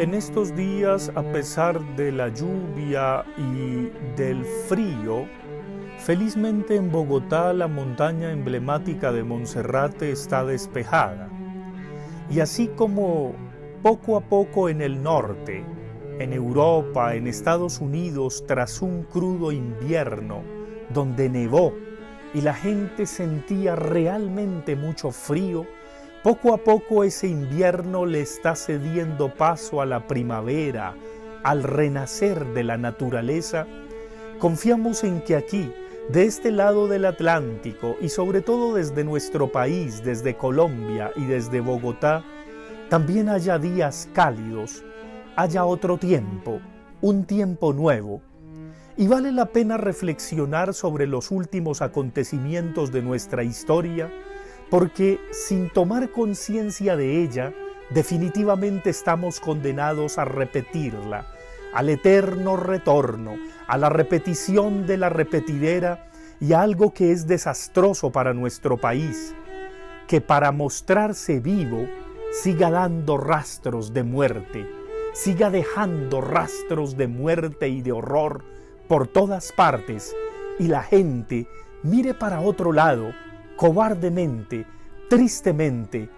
En estos días, a pesar de la lluvia y del frío, felizmente en Bogotá la montaña emblemática de Monserrate está despejada. Y así como poco a poco en el norte, en Europa, en Estados Unidos, tras un crudo invierno donde nevó y la gente sentía realmente mucho frío, poco a poco ese invierno le está cediendo paso a la primavera, al renacer de la naturaleza. Confiamos en que aquí, de este lado del Atlántico y sobre todo desde nuestro país, desde Colombia y desde Bogotá, también haya días cálidos, haya otro tiempo, un tiempo nuevo. Y vale la pena reflexionar sobre los últimos acontecimientos de nuestra historia, porque sin tomar conciencia de ella, definitivamente estamos condenados a repetirla, al eterno retorno, a la repetición de la repetidera y a algo que es desastroso para nuestro país, que para mostrarse vivo siga dando rastros de muerte, siga dejando rastros de muerte y de horror por todas partes, y la gente mire para otro lado, cobardemente, tristemente,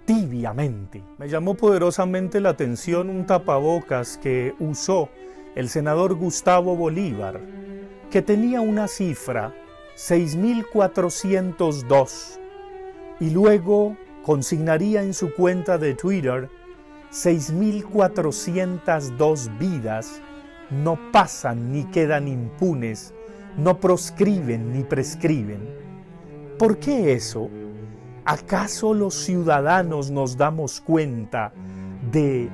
tibiamente. Me llamó poderosamente la atención un tapabocas que usó el senador Gustavo Bolívar, que tenía una cifra, 6.402, y luego consignaría en su cuenta de Twitter, 6.402 vidas no pasan ni quedan impunes, no proscriben ni prescriben. ¿Por qué eso? ¿Acaso los ciudadanos nos damos cuenta de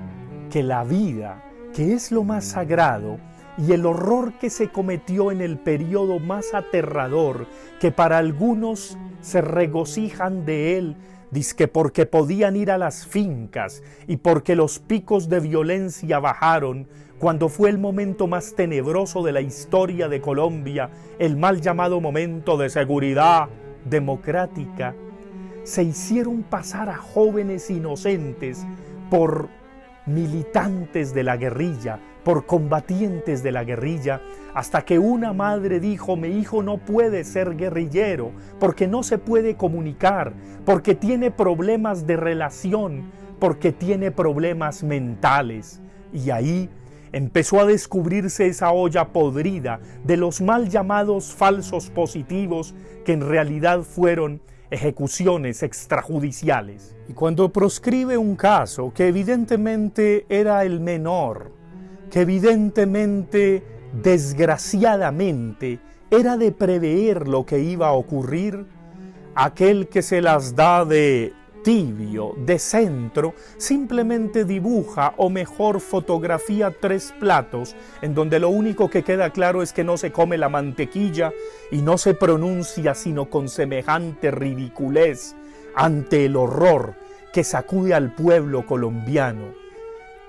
que la vida, que es lo más sagrado, y el horror que se cometió en el periodo más aterrador, que para algunos se regocijan de él, dizque porque podían ir a las fincas y porque los picos de violencia bajaron, cuando fue el momento más tenebroso de la historia de Colombia, el mal llamado momento de seguridad democrática, se hicieron pasar a jóvenes inocentes por militantes de la guerrilla, por combatientes de la guerrilla, hasta que una madre dijo: mi hijo no puede ser guerrillero, porque no se puede comunicar, porque tiene problemas de relación, porque tiene problemas mentales. Y ahí empezó a descubrirse esa olla podrida de los mal llamados falsos positivos, que en realidad fueron ejecuciones extrajudiciales. Y cuando proscribe un caso que evidentemente era el menor, que evidentemente, desgraciadamente, era de prever lo que iba a ocurrir, aquel que se las da de tibio, de centro, simplemente dibuja o mejor fotografía 3 platos en donde lo único que queda claro es que no se come la mantequilla y no se pronuncia sino con semejante ridiculez ante el horror que sacude al pueblo colombiano.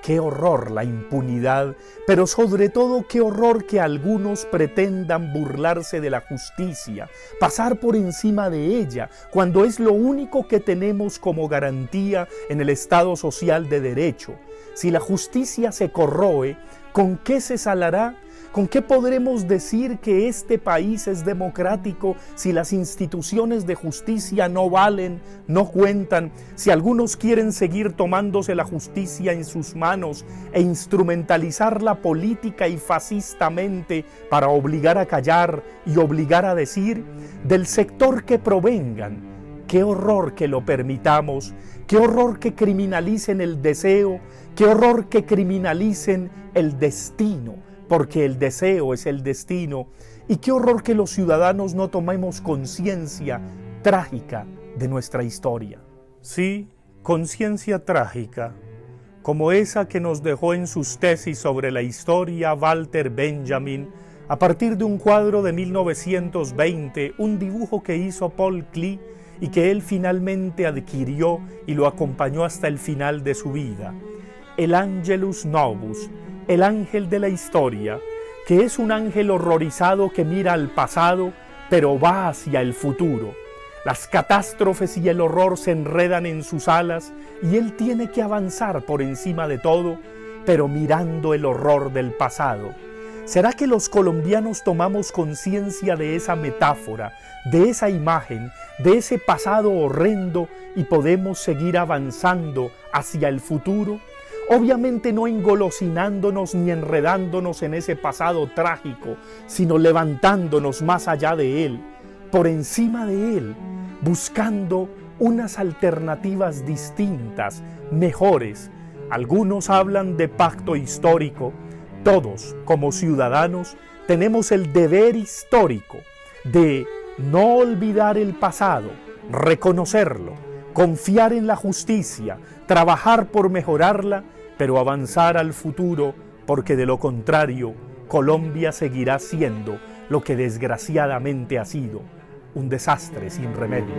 Qué horror la impunidad, pero sobre todo qué horror que algunos pretendan burlarse de la justicia, pasar por encima de ella, cuando es lo único que tenemos como garantía en el Estado social de derecho. Si la justicia se corroe, ¿con qué se salará? ¿Con qué podremos decir que este país es democrático si las instituciones de justicia no valen, no cuentan, si algunos quieren seguir tomándose la justicia en sus manos e instrumentalizarla política y fascistamente para obligar a callar y obligar a decir, del sector que provengan? Qué horror que lo permitamos, qué horror que criminalicen el deseo, qué horror que criminalicen el destino, porque el deseo es el destino, y qué horror que los ciudadanos no tomemos conciencia trágica de nuestra historia. Sí, conciencia trágica, como esa que nos dejó en sus tesis sobre la historia Walter Benjamin, a partir de un cuadro de 1920, un dibujo que hizo Paul Klee y que él finalmente adquirió y lo acompañó hasta el final de su vida. El Angelus Novus, el ángel de la historia, que es un ángel horrorizado que mira al pasado, pero va hacia el futuro. Las catástrofes y el horror se enredan en sus alas y él tiene que avanzar por encima de todo pero mirando el horror del pasado. ¿Será que los colombianos tomamos conciencia de esa metáfora, de esa imagen, de ese pasado horrendo y podemos seguir avanzando hacia el futuro? Obviamente no engolosinándonos ni enredándonos en ese pasado trágico, sino levantándonos más allá de él, por encima de él, buscando unas alternativas distintas, mejores. Algunos hablan de pacto histórico. Todos, como ciudadanos, tenemos el deber histórico de no olvidar el pasado, reconocerlo, confiar en la justicia, trabajar por mejorarla, pero avanzar al futuro, porque de lo contrario, Colombia seguirá siendo lo que desgraciadamente ha sido, un desastre sin remedio.